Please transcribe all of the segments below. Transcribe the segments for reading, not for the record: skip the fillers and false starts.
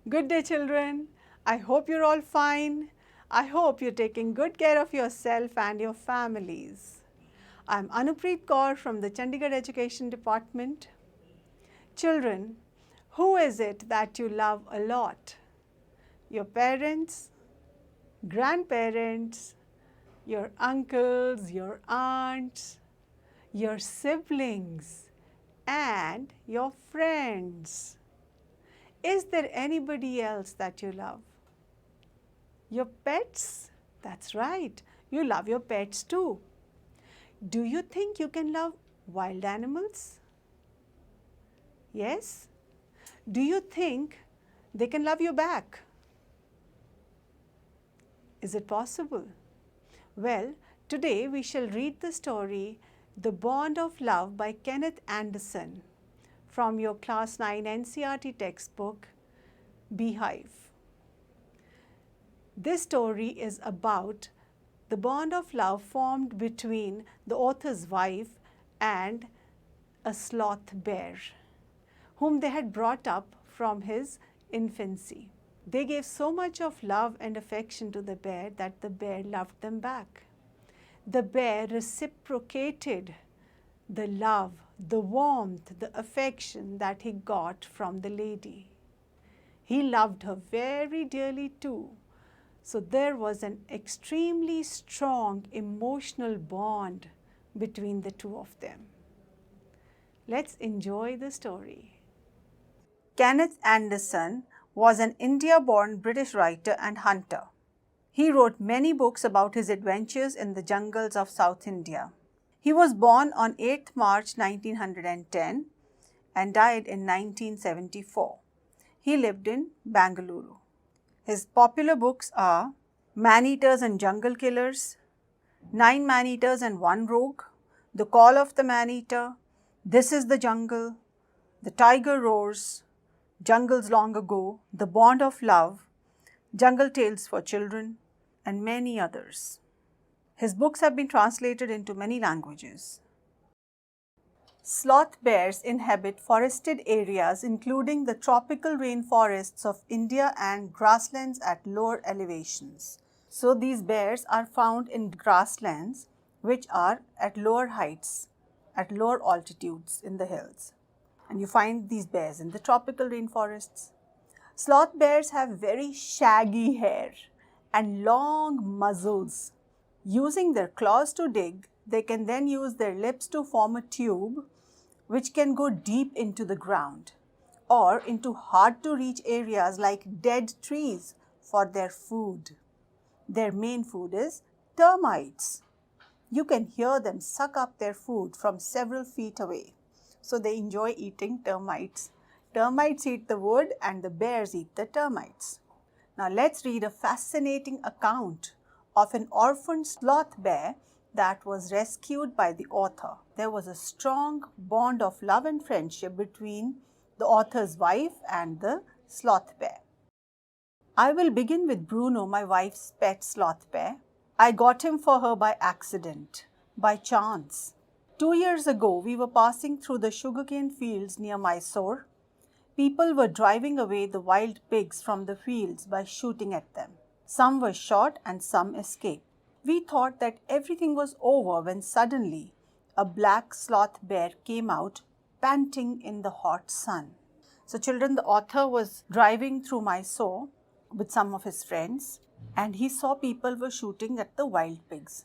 Good day, children. I hope you're all fine. I hope you're taking good care of yourself and your families. I'm Anupreet Kaur from the Chandigarh Education Department. Children, who is it that you love a lot? Your parents, grandparents, your uncles, your aunts, your siblings, and your friends. Is there anybody else that you love? Your pets? That's right, you love your pets too. Do you think you can love wild animals? Yes? Do you think they can love you back? Is it possible? Well, today we shall read the story The Bond of Love by Kenneth Anderson from your Class 9 NCERT textbook, Beehive. This story is about the bond of love formed between the author's wife and a sloth bear, whom they had brought up from his infancy. They gave so much of love and affection to the bear that the bear loved them back. The bear reciprocated the love, the warmth, the affection that he got from the lady. He loved her very dearly too. So there was an extremely strong emotional bond between the two of them. Let's enjoy the story. Kenneth Anderson was an India-born British writer and hunter. He wrote many books about his adventures in the jungles of South India. He was born on 8th March 1910 and died in 1974. He lived in Bangalore. His popular books are Man-Eaters and Jungle Killers, 9 Man-Eaters and 1 Rogue, The Call of the Man-Eater, This is the Jungle, The Tiger Roars, Jungles Long Ago, The Bond of Love, Jungle Tales for Children, and many others. His books have been translated into many languages. Sloth bears inhabit forested areas including the tropical rainforests of India and grasslands at lower elevations. So these bears are found in grasslands which are at lower heights, at lower altitudes in the hills. And you find these bears in the tropical rainforests. Sloth bears have very shaggy hair and long muzzles. Using their claws to dig, they can then use their lips to form a tube which can go deep into the ground or into hard-to-reach areas like dead trees for their food. Their main food is termites. You can hear them suck up their food from several feet away. So they enjoy eating termites. Termites eat the wood and the bears eat the termites. Now let's read a fascinating account of an orphaned sloth bear that was rescued by the author. There was a strong bond of love and friendship between the author's wife and the sloth bear. I will begin with Bruno, my wife's pet sloth bear. I got him for her by accident, by chance. 2 years ago, we were passing through the sugarcane fields near Mysore. People were driving away the wild pigs from the fields by shooting at them. Some were shot and some escaped. We thought that everything was over when suddenly a black sloth bear came out panting in the hot sun. So children, the author was driving through Mysore with some of his friends and he saw people were shooting at the wild pigs.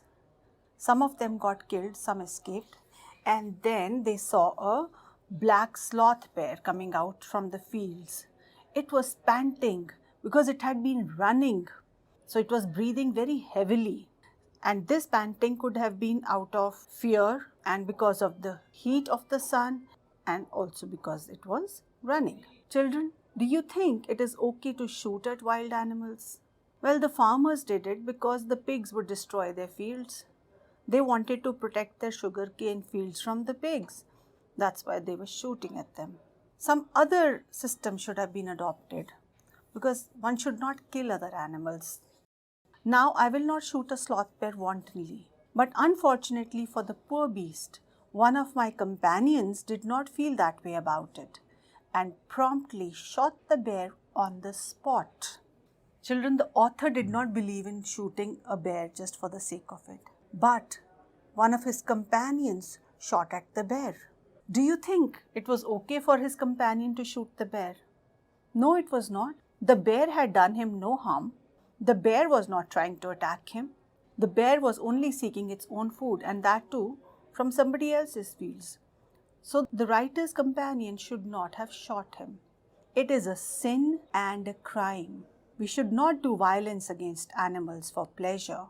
Some of them got killed, some escaped, and then they saw a black sloth bear coming out from the fields. It was panting because it had been running, so it was breathing very heavily. And this panting could have been out of fear and because of the heat of the sun and also because it was running. Children, do you think it is okay to shoot at wild animals? Well, the farmers did it because the pigs would destroy their fields. They wanted to protect their sugarcane fields from the pigs. That's why they were shooting at them. Some other system should have been adopted because one should not kill other animals. Now I will not shoot a sloth bear wantonly. But unfortunately for the poor beast, one of my companions did not feel that way about it and promptly shot the bear on the spot. Children, the author did not believe in shooting a bear just for the sake of it. But one of his companions shot at the bear. Do you think it was okay for his companion to shoot the bear? No, it was not. The bear had done him no harm. The bear was not trying to attack him. The bear was only seeking its own food, and that too from somebody else's fields. So the writer's companion should not have shot him. It is a sin and a crime. We should not do violence against animals for pleasure.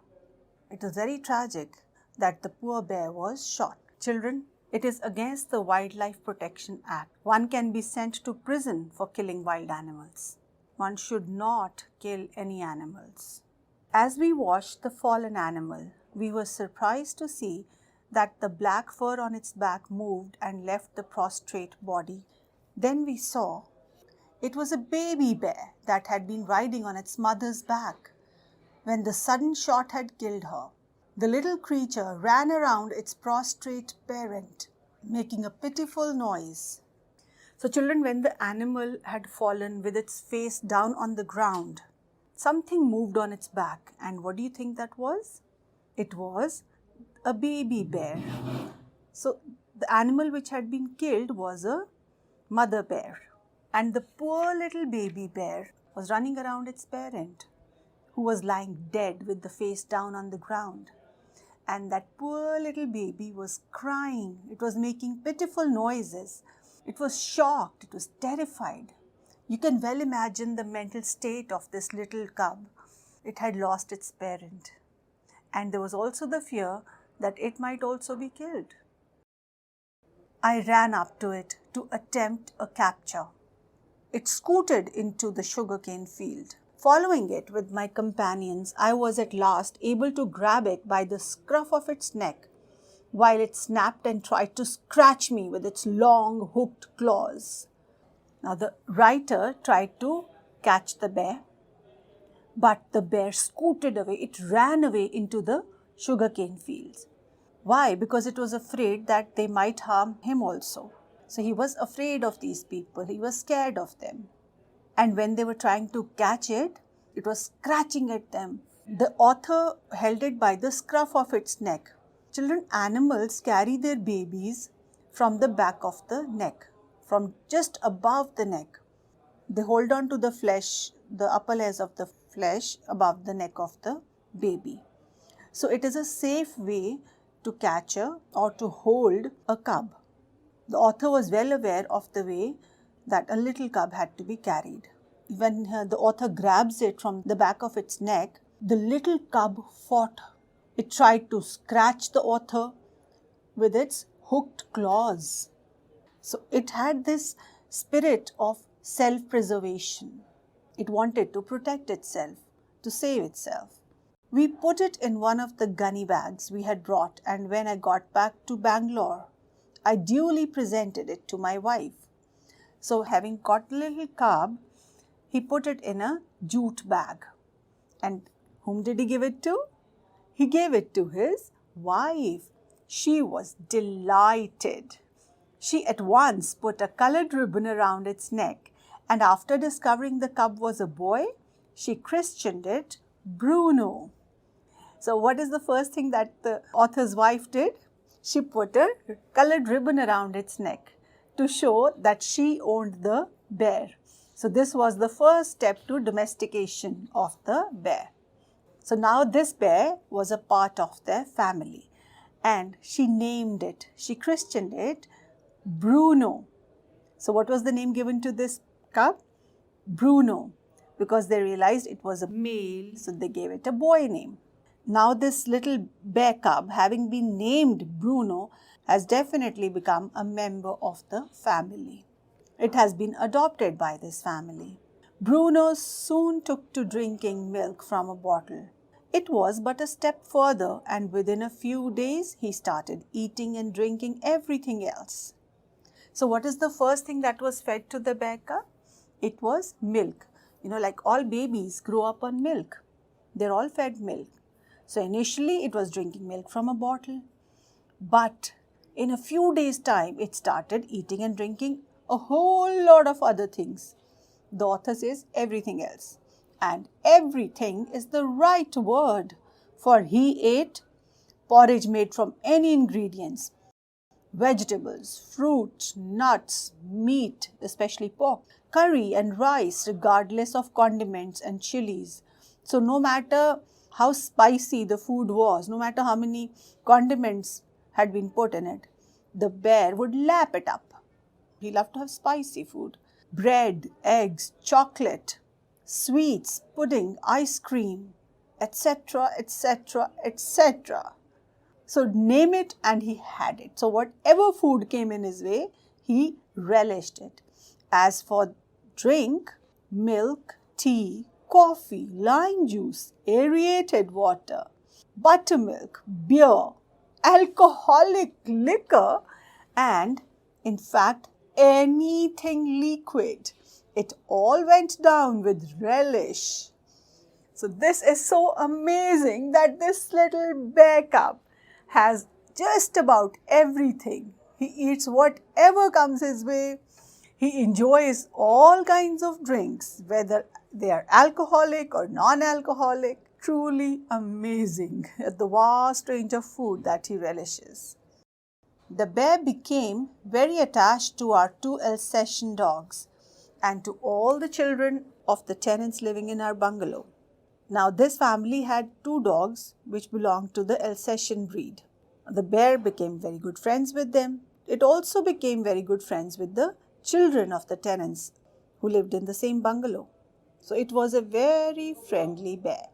It is very tragic that the poor bear was shot. Children, it is against the Wildlife Protection Act. One can be sent to prison for killing wild animals. One should not kill any animals. As we watched the fallen animal, we were surprised to see that the black fur on its back moved and left the prostrate body. Then we saw it was a baby bear that had been riding on its mother's back when the sudden shot had killed her. The little creature ran around its prostrate parent, making a pitiful noise. So children, when the animal had fallen with its face down on the ground, something moved on its back. And what do you think that was? It was a baby bear. So the animal which had been killed was a mother bear. And the poor little baby bear was running around its parent, who was lying dead with the face down on the ground. And that poor little baby was crying. It was making pitiful noises. It was shocked. It was terrified. You can well imagine the mental state of this little cub. It had lost its parent. And there was also the fear that it might also be killed. I ran up to it to attempt a capture. It scooted into the sugarcane field. Following it with my companions, I was at last able to grab it by the scruff of its neck, while it snapped and tried to scratch me with its long hooked claws. Now the writer tried to catch the bear, but the bear scooted away. It ran away into the sugarcane fields. Why? Because it was afraid that they might harm him also. So he was afraid of these people. He was scared of them. And when they were trying to catch it, it was scratching at them. The author held it by the scruff of its neck. Children, animals carry their babies from the back of the neck, from just above the neck. They hold on to the flesh, the upper layers of the flesh above the neck of the baby. So it is a safe way to capture or to hold a cub. The author was well aware of the way that a little cub had to be carried. When the author grabs it from the back of its neck, the little cub fought. It tried to scratch the author with its hooked claws. So it had this spirit of self-preservation. It wanted to protect itself, to save itself. We put it in one of the gunny bags we had brought, and when I got back to Bangalore, I duly presented it to my wife. So having caught the little cub, he put it in a jute bag. And whom did he give it to? He gave it to his wife. She was delighted. She at once put a colored ribbon around its neck, and after discovering the cub was a boy, she christened it Bruno. So what is the first thing that the author's wife did? She put a colored ribbon around its neck to show that she owned the bear. So this was the first step to domestication of the bear. So now this bear was a part of their family, and she named it, she christened it Bruno. So what was the name given to this cub? Bruno, because they realized it was a male, so they gave it a boy name. Now this little bear cub, having been named Bruno, has definitely become a member of the family. It has been adopted by this family. Bruno soon took to drinking milk from a bottle. It was but a step further, and within a few days he started eating and drinking everything else. So what is the first thing that was fed to the bear cub? It was milk. Like all babies grow up on milk. They're all fed milk. So initially it was drinking milk from a bottle. But in a few days' time, it started eating and drinking a whole lot of other things. The author says everything else. And everything is the right word, for he ate porridge made from any ingredients, vegetables, fruit, nuts, meat, especially pork, curry and rice, regardless of condiments and chilies. So, no matter how spicy the food was, no matter how many condiments had been put in it, the bear would lap it up. He loved to have spicy food. Bread, eggs, chocolate, sweets, pudding, ice cream, etc., etc., etc. So name it and he had it. So whatever food came in his way, he relished it. As for drink, milk, tea, coffee, lime juice, aerated water, buttermilk, beer, alcoholic liquor, and in fact anything liquid, it all went down with relish. So this is so amazing that this little bear cub has just about everything. He eats whatever comes his way. He enjoys all kinds of drinks, whether they are alcoholic or non-alcoholic. Truly amazing at the vast range of food that he relishes. The bear became very attached to our two Alsatian dogs and to all the children of the tenants living in our bungalow. Now, this family had two dogs which belonged to the Alsatian breed. The bear became very good friends with them. It also became very good friends with the children of the tenants who lived in the same bungalow. So, it was a very friendly bear.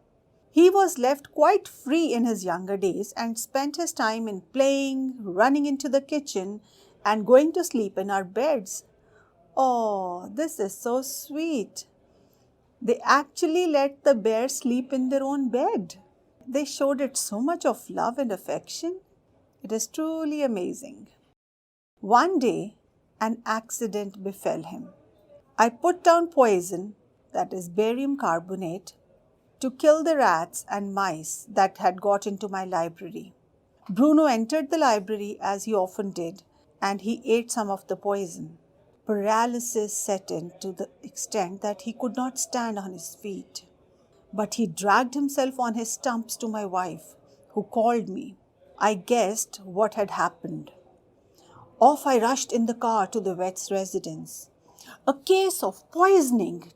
He was left quite free in his younger days and spent his time in playing, running into the kitchen, and going to sleep in our beds. Oh, this is so sweet. They actually let the bear sleep in their own bed. They showed it so much of love and affection. It is truly amazing. One day, an accident befell him. I put down poison, that is barium carbonate, to kill the rats and mice that had got into my library. Bruno entered the library as he often did, and he ate some of the poison. Paralysis set in to the extent that he could not stand on his feet. But he dragged himself on his stumps to my wife, who called me. I guessed what had happened. Off I rushed in the car to the vet's residence. A case of poisoning.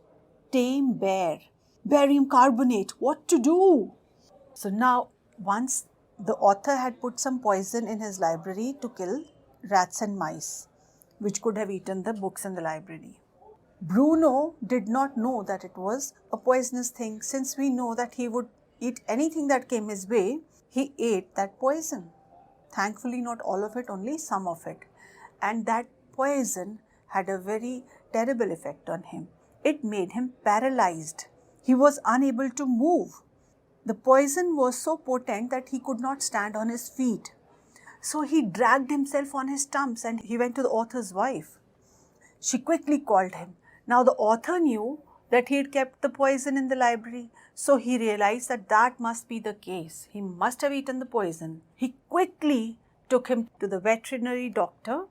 Tame bear. Barium carbonate. What to do? So now, once the author had put some poison in his library to kill rats and mice, which could have eaten the books in the library. Bruno did not know that it was a poisonous thing. Since we know that he would eat anything that came his way, he ate that poison. Thankfully, not all of it, only some of it. And that poison had a very terrible effect on him. It made him paralyzed. He was unable to move. The poison was so potent that he could not stand on his feet. So he dragged himself on his stumps and he went to the author's wife. She quickly called him. Now the author knew that he had kept the poison in the library, so he realized that that must be the case. He must have eaten the poison. He quickly took him to the veterinary doctor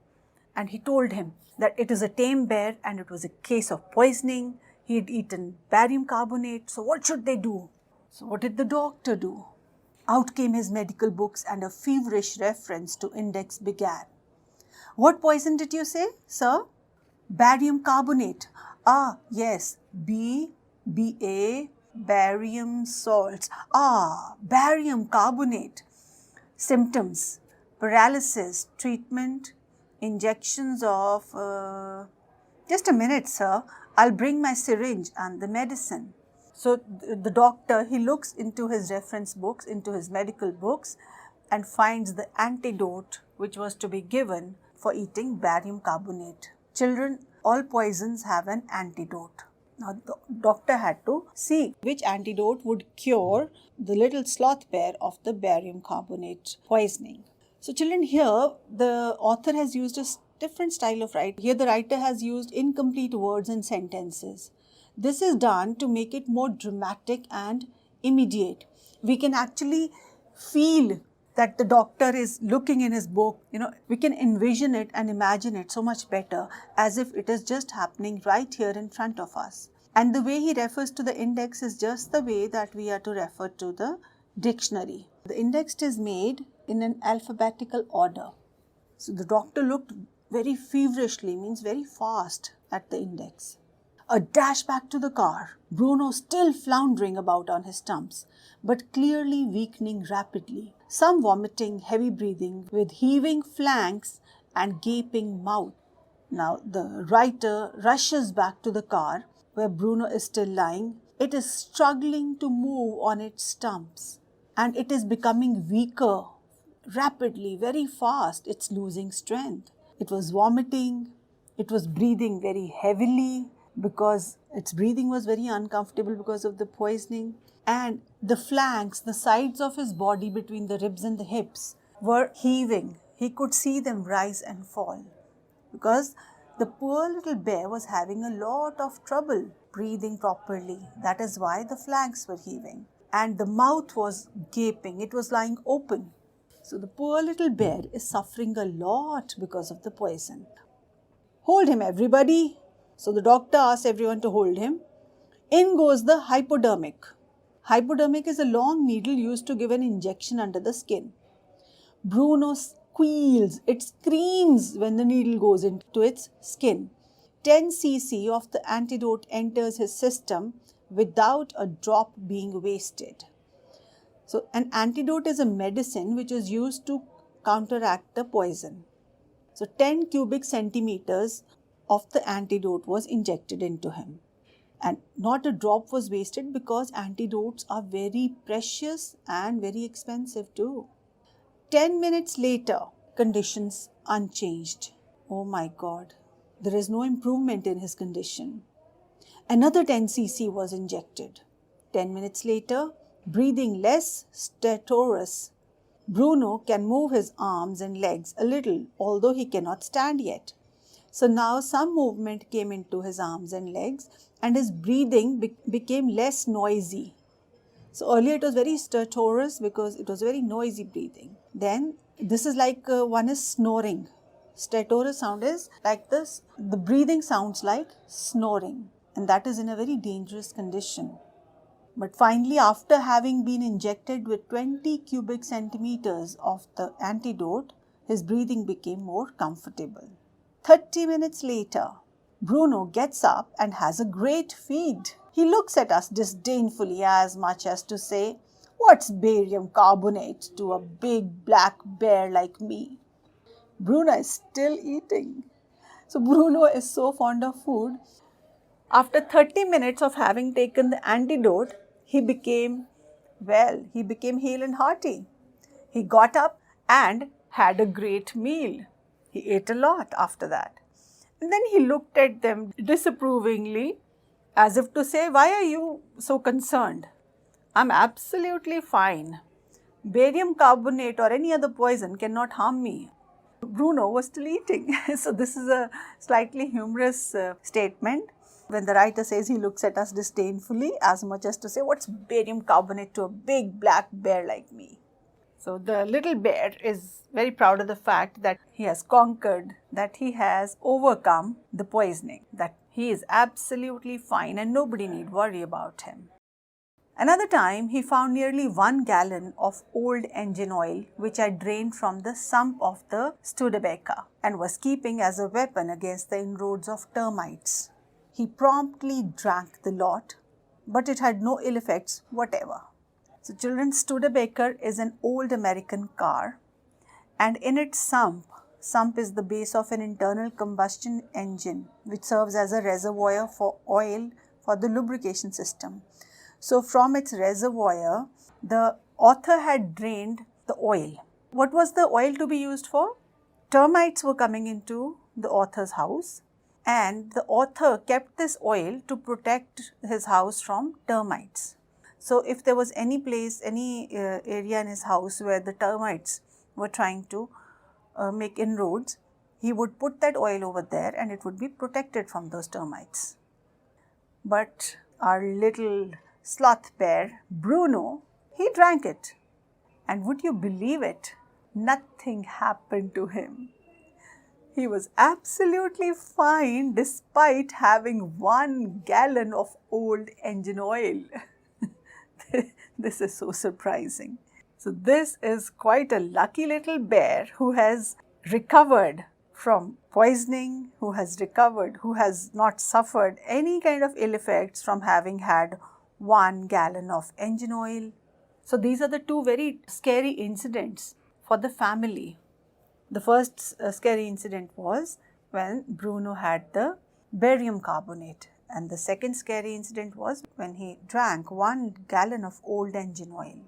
and he told him that it is a tame bear and it was a case of poisoning. He had eaten barium carbonate, so what should they do? So what did the doctor do? Out came his medical books and a feverish reference to index began. What poison did you say, sir? Barium carbonate. Ah, yes, BA, barium salts. Ah, barium carbonate. Symptoms: paralysis, treatment, injections of... Just a minute, sir. I'll bring my syringe and the medicine. So the doctor, he looks into his reference books, into his medical books, and finds the antidote which was to be given for eating barium carbonate. Children, all poisons have an antidote. Now the doctor had to see which antidote would cure the little sloth bear of the barium carbonate poisoning. So children, here the author has used a different style of writing. Here the writer has used incomplete words and sentences. This is done to make it more dramatic and immediate. We can actually feel that the doctor is looking in his book, we can envision it and imagine it so much better as if it is just happening right here in front of us. And the way he refers to the index is just the way that we are to refer to the dictionary. The index is made in an alphabetical order. So the doctor looked very feverishly, means very fast, at the index. A dash back to the car, Bruno still floundering about on his stumps, but clearly weakening rapidly. Some vomiting, heavy breathing, with heaving flanks and gaping mouth. Now the writer rushes back to the car where Bruno is still lying. It is struggling to move on its stumps, and it is becoming weaker rapidly, very fast. It's losing strength. It was vomiting. It was breathing very heavily because its breathing was very uncomfortable because of the poisoning. And the flanks, the sides of his body between the ribs and the hips were heaving. He could see them rise and fall because the poor little bear was having a lot of trouble breathing properly. That is why the flanks were heaving. And the mouth was gaping. It was lying open. So the poor little bear is suffering a lot because of the poison. Hold him, everybody. So the doctor asked everyone to hold him. In goes the hypodermic. Hypodermic is a long needle used to give an injection under the skin. Bruno squeals, it screams when the needle goes into its skin. 10 cc of the antidote enters his system without a drop being wasted. So an antidote is a medicine which is used to counteract the poison. So 10 cubic centimeters of the antidote was injected into him. And not a drop was wasted because antidotes are very precious and very expensive too. 10 minutes later, conditions unchanged. Oh my God, there is no improvement in his condition. Another 10 cc was injected. 10 minutes later, breathing less stertorous. Bruno can move his arms and legs a little, although he cannot stand yet. So now some movement came into his arms and legs and his breathing became less noisy. So earlier it was very stertorous because it was very noisy breathing. Then this is like one is snoring. Stertorous sound is like this. The breathing sounds like snoring, and that is in a very dangerous condition. But finally, after having been injected with 20 cubic centimeters of the antidote, his breathing became more comfortable. 30 minutes later, Bruno gets up and has a great feed. He looks at us disdainfully as much as to say, "What's barium carbonate to a big black bear like me?" Bruno is still eating. So Bruno is so fond of food. After 30 minutes of having taken the antidote, he became hale and hearty. He got up and had a great meal. He ate a lot after that. And then he looked at them disapprovingly as if to say, "Why are you so concerned? I'm absolutely fine. Barium carbonate or any other poison cannot harm me." Bruno was still eating. So this is a slightly humorous statement when the writer says he looks at us disdainfully as much as to say, "What's barium carbonate to a big black bear like me?" So the little bear is very proud of the fact that he has conquered, that he has overcome the poisoning, that he is absolutely fine and nobody need worry about him. Another time, he found nearly 1 gallon of old engine oil which had drained from the sump of the Studebaker and was keeping as a weapon against the inroads of termites. He promptly drank the lot, but it had no ill effects whatever. So children, Studebaker is an old American car, and in its sump is the base of an internal combustion engine which serves as a reservoir for oil for the lubrication system. So from its reservoir, the author had drained the oil. What was the oil to be used for? Termites were coming into the author's house, and the author kept this oil to protect his house from termites. So if there was any place, any area in his house where the termites were trying to make inroads, he would put that oil over there and it would be protected from those termites. But our little sloth bear, Bruno, he drank it. And would you believe it? Nothing happened to him. He was absolutely fine despite having 1 gallon of old engine oil. This is so surprising. So this is quite a lucky little bear who has recovered from poisoning, who has not suffered any kind of ill effects from having had 1 gallon of engine oil. So these are the two very scary incidents for the family. The first scary incident was when Bruno had the barium carbonate, and the second scary incident was when he drank 1 gallon of old engine oil.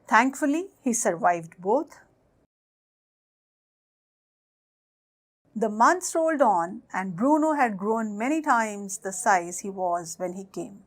Thankfully, he survived both. The months rolled on and Bruno had grown many times the size he was when he came.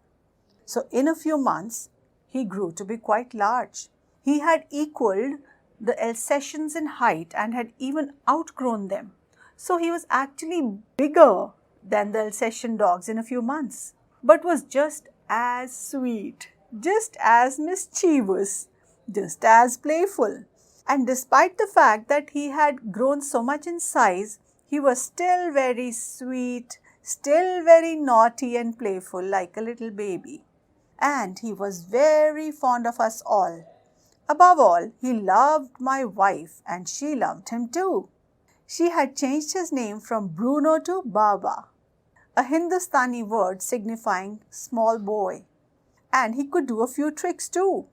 So in a few months, he grew to be quite large. He had equaled the Alsatians in height and had even outgrown them. So he was actually bigger than the Alsatian dogs in a few months, but was just as sweet, just as mischievous, just as playful. And despite the fact that he had grown so much in size, he was still very sweet, still very naughty and playful like a little baby. And he was very fond of us all. Above all, he loved my wife and she loved him too. She had changed his name from Bruno to Baba, a Hindustani word signifying small boy. And he could do a few tricks too.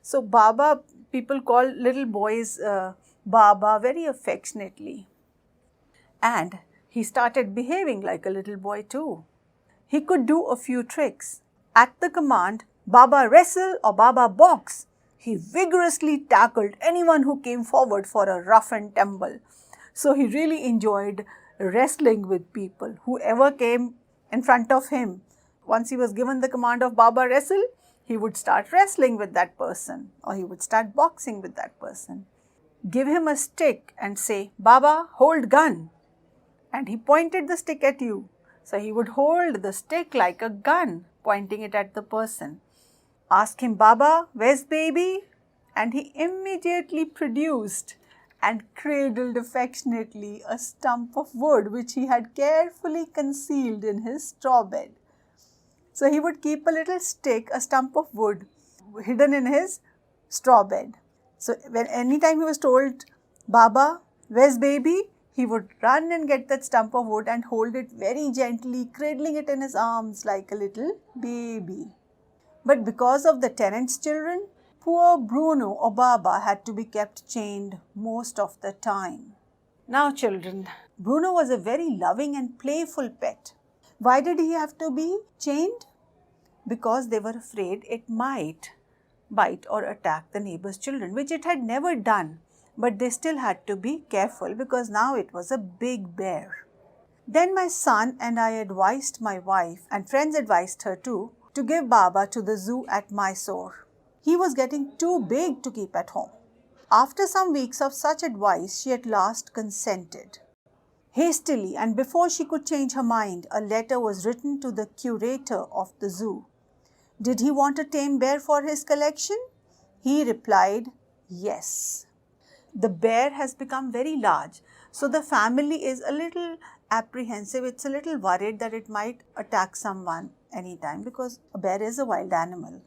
So Baba, people call little boys Baba very affectionately. And he started behaving like a little boy too. He could do a few tricks. At the command, Baba wrestle or Baba box, he vigorously tackled anyone who came forward for a rough and tumble. So he really enjoyed wrestling with people. Whoever came in front of him, once he was given the command of Baba wrestle, he would start wrestling with that person or he would start boxing with that person. Give him a stick and say, Baba, hold gun. And he pointed the stick at you. So he would hold the stick like a gun, pointing it at the person. Ask him, Baba, where's baby? And he immediately produced and cradled affectionately a stump of wood which he had carefully concealed in his straw bed. So he would keep a little stick, a stump of wood, hidden in his straw bed. So anytime he was told, Baba, where's baby? He would run and get that stump of wood and hold it very gently, cradling it in his arms like a little baby. But because of the tenant's children, poor Bruno or Baba had to be kept chained most of the time. Now children, Bruno was a very loving and playful pet. Why did he have to be chained? Because they were afraid it might bite or attack the neighbor's children, which it had never done. But they still had to be careful because now it was a big bear. Then my son and I advised my wife, and friends advised her too, to give Baba to the zoo at Mysore. He was getting too big to keep at home. After some weeks of such advice, she at last consented. Hastily, and before she could change her mind, a letter was written to the curator of the zoo. Did he want a tame bear for his collection? He replied, yes. The bear has become very large, so the family is a little apprehensive. It's a little worried that it might attack someone anytime because a bear is a wild animal.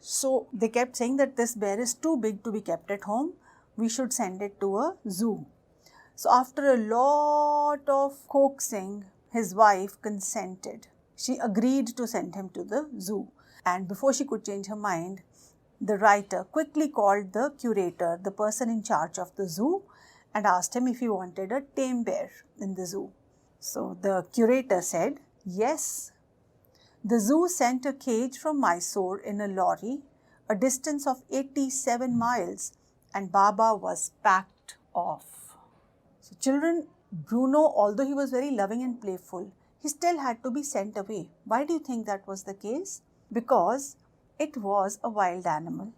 So they kept saying that this bear is too big to be kept at home. We should send it to a zoo. So after a lot of coaxing, his wife consented. She agreed to send him to the zoo. And before she could change her mind, the writer quickly called the curator, the person in charge of the zoo, and asked him if he wanted a tame bear in the zoo. So the curator said, yes. The zoo sent a cage from Mysore in a lorry, a distance of 87 miles, and Baba was packed off. So children, Bruno, although he was very loving and playful, he still had to be sent away. Why do you think that was the case? Because it was a wild animal.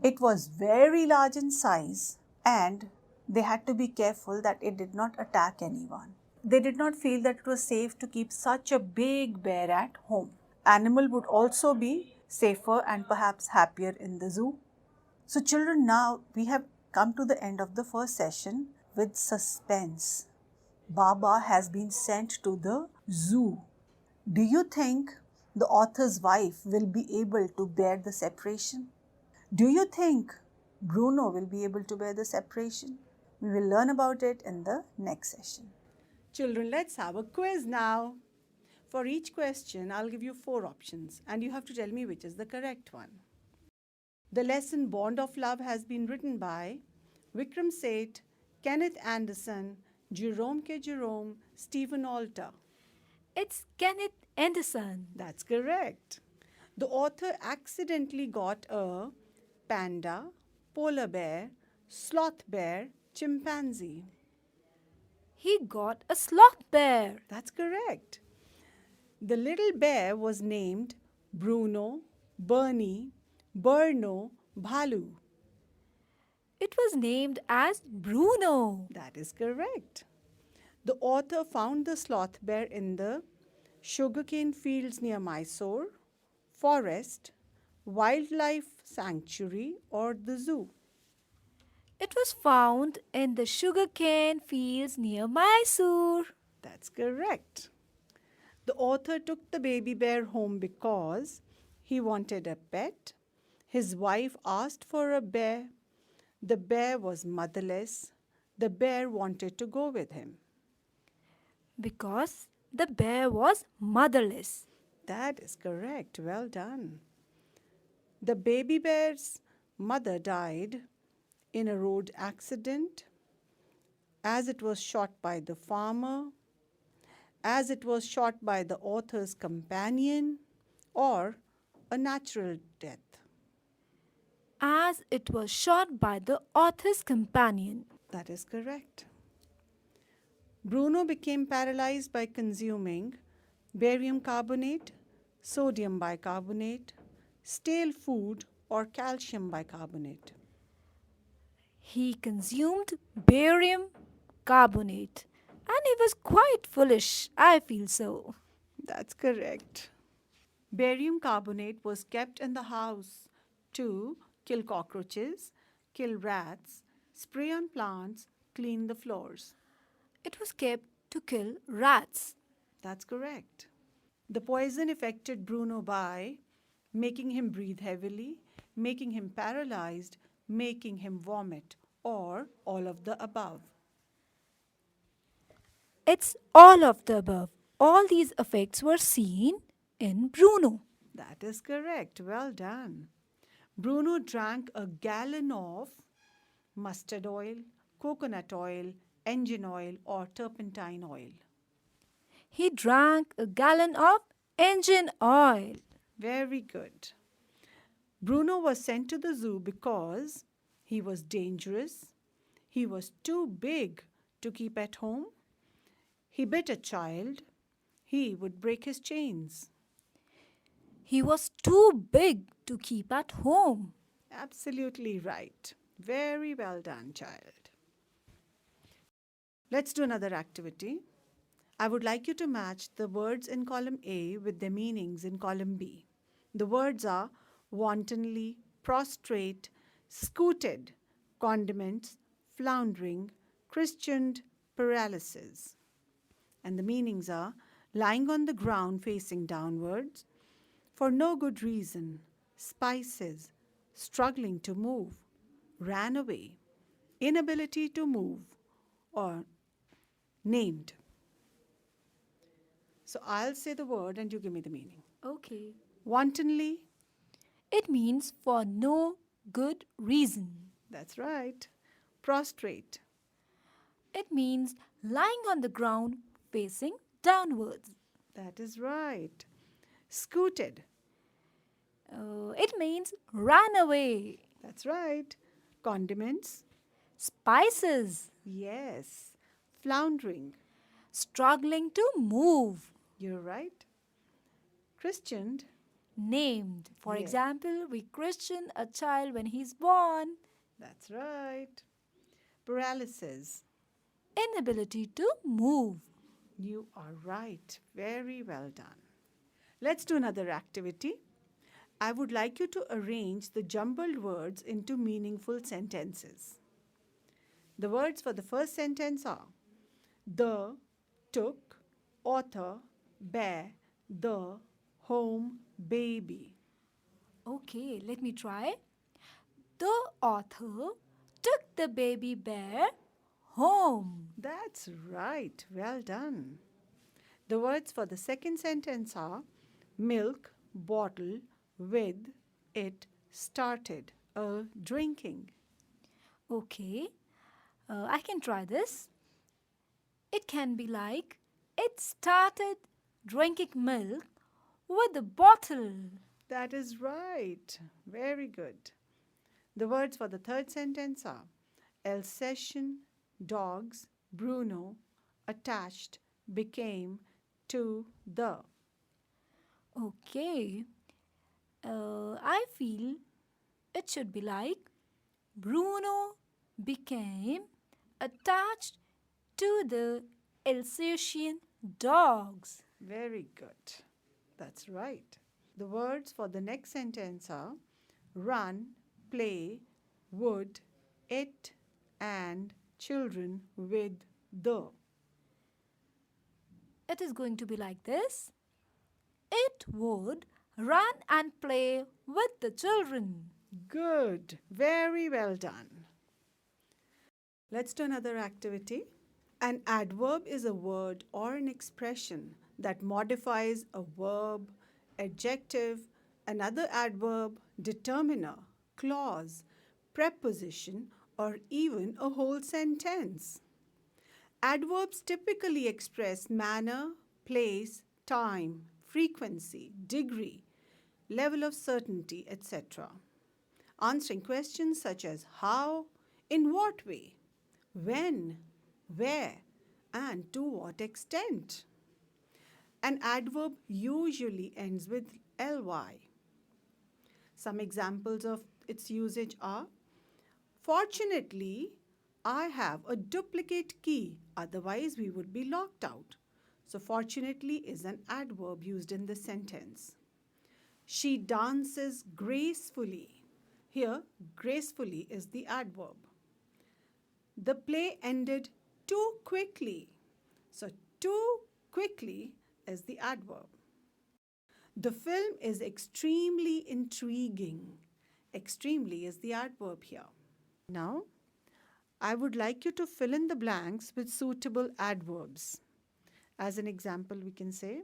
It was very large in size and they had to be careful that it did not attack anyone. They did not feel that it was safe to keep such a big bear at home. Animal would also be safer and perhaps happier in the zoo. So children, now we have come to the end of the first session with suspense. Baba has been sent to the zoo. Do you think the author's wife will be able to bear the separation? Do you think Bruno will be able to bear the separation? We will learn about it in the next session. Children, let's have a quiz now. For each question, I'll give you 4 options and you have to tell me which is the correct one. The lesson Bond of Love has been written by Vikram Seth, Kenneth Anderson, Jerome K. Jerome, Stephen Alter. It's Kenneth Anderson. That's correct. The author accidentally got a panda, polar bear, sloth bear, chimpanzee. He got a sloth bear. That's correct. The little bear was named Bruno, Bernie, Berno, Bhalu. It was named as Bruno. That is correct. The author found the sloth bear in the sugarcane fields near Mysore, forest, wildlife sanctuary, or the zoo. It was found in the sugarcane fields near Mysore. That's correct. The author took the baby bear home because he wanted a pet. His wife asked for a bear. The bear was motherless. The bear wanted to go with him. Because the bear was motherless. That is correct. Well done. The baby bear's mother died in a road accident, as it was shot by the farmer, as it was shot by the author's companion, or a natural death. As it was shot by the author's companion. That is correct. Bruno became paralyzed by consuming barium carbonate, sodium bicarbonate, stale food, or calcium bicarbonate. He consumed barium carbonate and he was quite foolish, I feel so. That's correct. Barium carbonate was kept in the house to kill cockroaches, kill rats, spray on plants, clean the floors. It was kept to kill rats. That's correct. The poison affected Bruno by making him breathe heavily, making him paralyzed, making him vomit, or all of the above. It's all of the above. All these effects were seen in Bruno. That is correct. Well done. Bruno drank a gallon of mustard oil, coconut oil, engine oil, or turpentine oil. He drank a gallon of engine oil. Very good. Bruno was sent to the zoo because he was dangerous, he was too big to keep at home, he bit a child, he would break his chains. He was too big to keep at home. Absolutely right. Very well done, child. Let's do another activity. I would like you to match the words in column A with their meanings in column B. The words are wantonly, prostrate, scooted, condiments, floundering, Christianed, paralysis. And the meanings are lying on the ground facing downwards, for no good reason, spices, struggling to move, ran away, inability to move, or named. So I'll say the word and you give me the meaning. Okay. Wantonly, It means for no good reason. that's right. Prostrate, It means lying on the ground facing downwards. that is right. Scooted, It means ran away. that's right. Condiments, Spices, yes. Floundering, struggling to move. you're right. Christianed, Named. For Yeah. example, we christen a child when he's born. that's right. Paralysis, Inability to move. you are right. Very well done. Let's do another activity. I would like you to arrange the jumbled words into meaningful sentences. The words for the first sentence are the, took, author, bear, the, home, baby. Okay, let me try. The author took the baby bear home. That's right. Well done. The words for the second sentence are milk, bottle, with, it, started, drinking. Okay, I can try this. It can be like it started drinking milk with a bottle. That is right. Very good. The words for the third sentence are Alsatian, dogs, Bruno, attached, became, to, the. Okay, I feel it should be like Bruno became attached to the Alsatian dogs. Very good. That's right. The words for the next sentence are run, play, would, it, and children with the. It is going to be like this. It would run and play with the children. Good. Very well done. Let's do another activity. An adverb is a word or an expression that modifies a verb, adjective, another adverb, determiner, clause, preposition, or even a whole sentence. Adverbs typically express manner, place, time, frequency, degree, level of certainty, etc. Answering questions such as how, in what way, when, where, and to what extent. An adverb usually ends with ly. Some examples of its usage are fortunately, I have a duplicate key, otherwise, we would be locked out. So, fortunately is an adverb used in the sentence. She dances gracefully. Here, gracefully is the adverb. The play ended too quickly. So, too quickly is the adverb. The film is extremely intriguing. Extremely is the adverb here. Now, I would like you to fill in the blanks with suitable adverbs. As an example, we can say,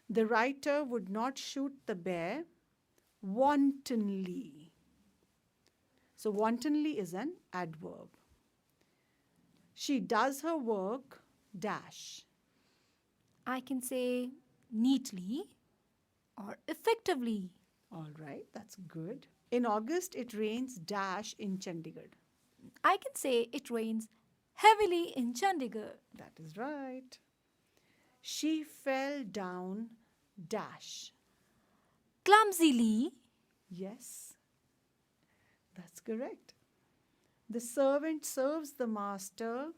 the writer would not shoot the bear wantonly. So, wantonly is an adverb. She does her work dash. I can say neatly or effectively. All right, that's good. In August, it rains dash in Chandigarh. I can say it rains heavily in Chandigarh. That is right. She fell down dash. Clumsily. Yes, that's correct. The servant serves the master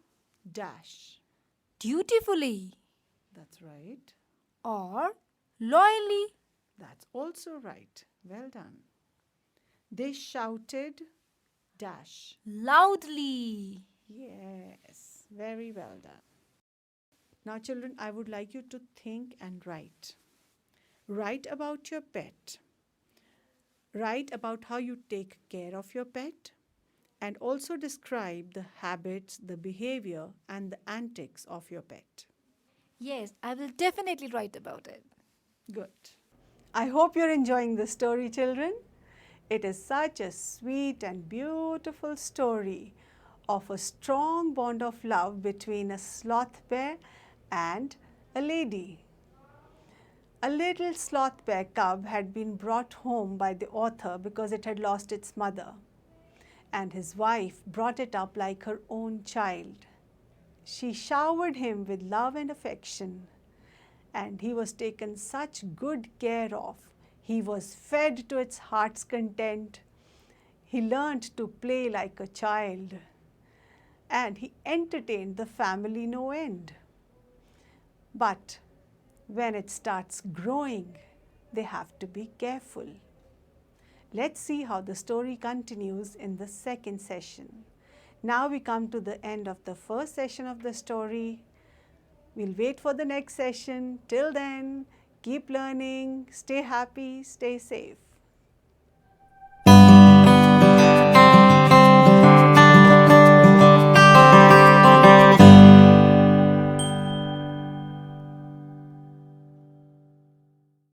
dash. Dutifully. That's right. Or loyally. That's also right. Well done. They shouted dash. Loudly. Yes, very well done. Now, children, I would like you to think and write. Write about your pet. Write about how you take care of your pet. And also describe the habits, the behavior, and the antics of your pet. Yes, I will definitely write about it. Good. I hope you're enjoying the story, children. It is such a sweet and beautiful story of a strong bond of love between a sloth bear and a lady. A little sloth bear cub had been brought home by the author because it had lost its mother, and his wife brought it up like her own child. She showered him with love and affection, and he was taken such good care of. He was fed to its heart's content. He learned to play like a child, and he entertained the family no end. But when it starts growing, they have to be careful. Let's see how the story continues in the second session. Now we come to the end of the first session of the story. We'll wait for the next session. Till then, keep learning, stay happy, stay safe.